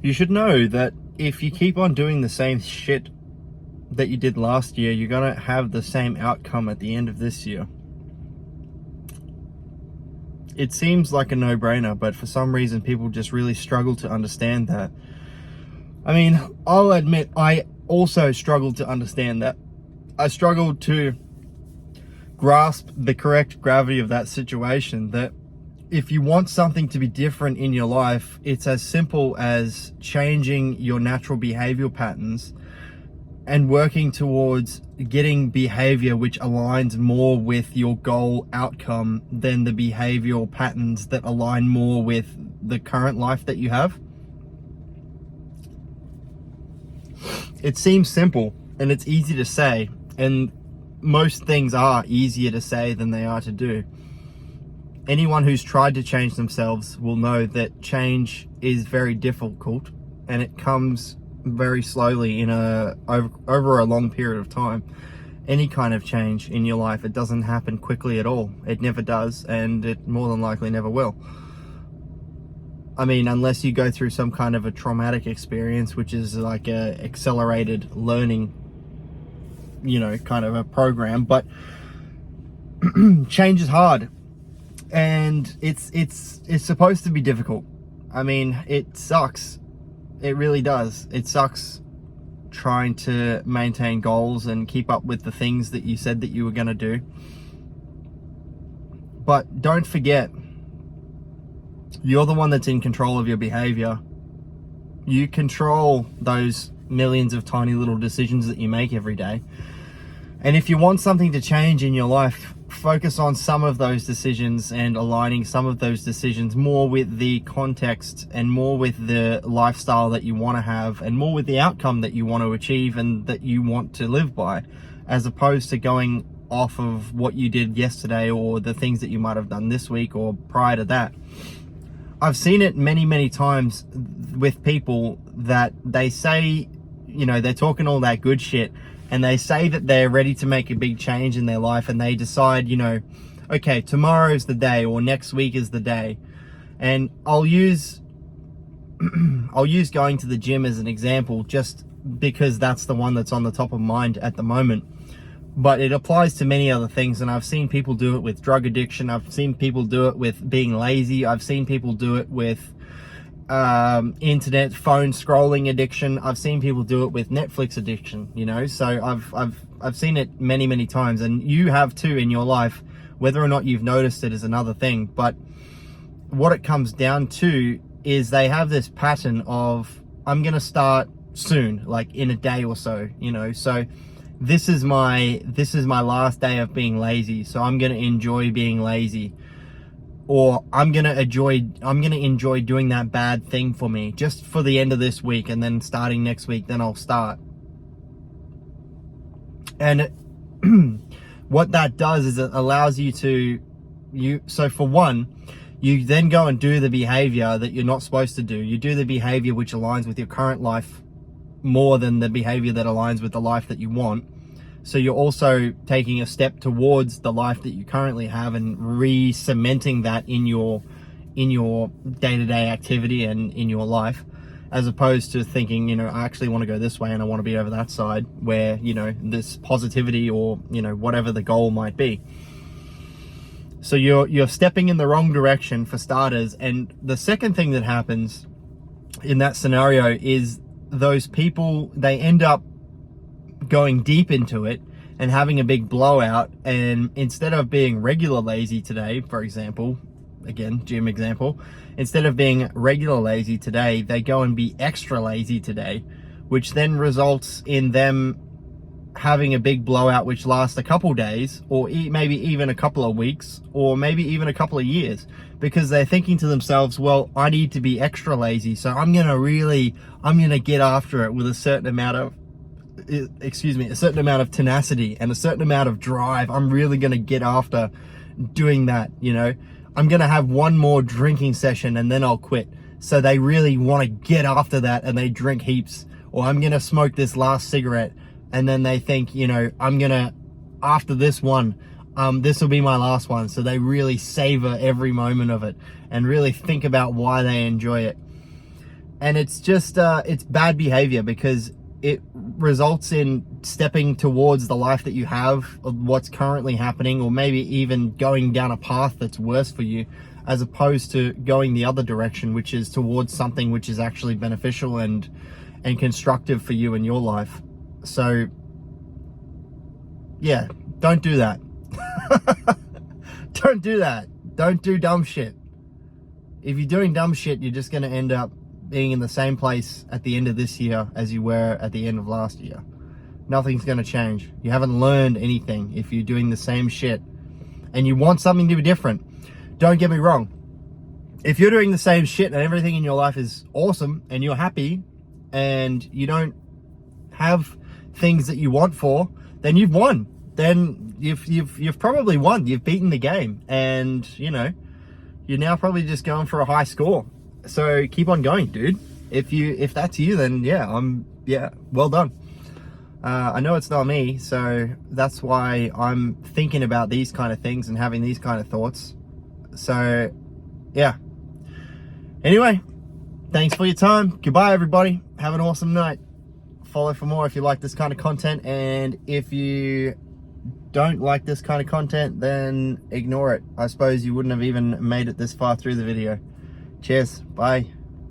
You should know that if you keep on doing the same shit that you did last year, you're gonna have the same outcome at the end of this year. It seems like a no-brainer, but for some reason people just really struggle to understand that. I mean, I'll admit I also struggled to understand that. I struggled to grasp the correct gravity of that situation, that if you want something to be different in your life, it's as simple as changing your natural behavioral patterns and working towards getting behavior which aligns more with your goal outcome than the behavioral patterns that align more with the current life that you have. It seems simple and it's easy to say, and most things are easier to say than they are to do. Anyone who's tried to change themselves will know that change is very difficult and it comes very slowly over a long period of time. Any kind of change in your life, it doesn't happen quickly at all. It never does, and it more than likely never will. I mean, unless you go through some kind of a traumatic experience, which is like a accelerated learning, kind of a program. But change is hard, and it's supposed to be difficult. I mean, it sucks. It really does. It sucks trying to maintain goals and keep up with the things that you said that you were going to do. But don't forget, you're the one that's in control of your behavior. You control those millions of tiny little decisions that you make every day. And if you want something to change in your life, focus on some of those decisions and aligning some of those decisions more with the context and more with the lifestyle that you want to have and more with the outcome that you want to achieve and that you want to live by, as opposed to going off of what you did yesterday or the things that you might have done this week or prior to that. I've seen it many, many times with people that they say, they're talking all that good shit, and they say that they're ready to make a big change in their life, and they decide, okay, tomorrow's the day or next week is the day. And I'll use going to the gym as an example, just because that's the one that's on the top of mind at the moment. But it applies to many other things, and I've seen people do it with drug addiction. I've seen people do it with being lazy. I've seen people do it with internet phone scrolling addiction. I've seen people do it with Netflix addiction, so I've seen it many, many times, and you have too in your life. Whether or not you've noticed it is another thing, but what it comes down to is they have this pattern of, I'm gonna start soon, like in a day or so, so this is my last day of being lazy, so I'm gonna enjoy being lazy. Or I'm gonna enjoy doing that bad thing for me just for the end of this week, and then starting next week, then I'll start. And what that does is it allows you to, so for one, you then go and do the behavior that you're not supposed to do. You do the behavior which aligns with your current life more than the behavior that aligns with the life that you want. So you're also taking a step towards the life that you currently have and re-cementing that in your day-to-day activity and in your life, as opposed to thinking, I actually want to go this way and I want to be over that side where, this positivity or, whatever the goal might be. So you're stepping in the wrong direction for starters. And the second thing that happens in that scenario is those people, they end up going deep into it and having a big blowout, and instead of being regular lazy today, for example, again, gym example, instead of being regular lazy today, they go and be extra lazy today, which then results in them having a big blowout which lasts a couple days, or maybe even a couple of weeks, or maybe even a couple of years, because they're thinking to themselves, well, I need to be extra lazy, so I'm gonna get after it with a certain amount of tenacity and a certain amount of drive. I'm really going to get after doing that. I'm going to have one more drinking session and then I'll quit. So they really want to get after that and they drink heaps. Or I'm going to smoke this last cigarette, and then they think, I'm going to, after this one, this will be my last one. So they really savor every moment of it and really think about why they enjoy it. And it's just, it's bad behavior because it results in stepping towards the life that you have, of what's currently happening, or maybe even going down a path that's worse for you, as opposed to going the other direction, which is towards something which is actually beneficial and constructive for you in your life. So yeah, don't do that. Don't do that. Don't do dumb shit. If you're doing dumb shit, you're just going to end up being in the same place at the end of this year as you were at the end of last year. Nothing's going to change. You haven't learned anything if you're doing the same shit and you want something to be different. Don't get me wrong. If you're doing the same shit and everything in your life is awesome and you're happy and you don't have things that you want for, then you've won. Then you've probably won. You've beaten the game, and you know, you're now probably just going for a high score. So keep on going, dude. If that's you, then yeah, well done. I know it's not me, so that's why I'm thinking about these kind of things and having these kind of thoughts. So yeah. Anyway, thanks for your time. Goodbye, everybody. Have an awesome night. Follow for more if you like this kind of content, and if you don't like this kind of content, then ignore it. I suppose you wouldn't have even made it this far through the video. Cheers. Bye.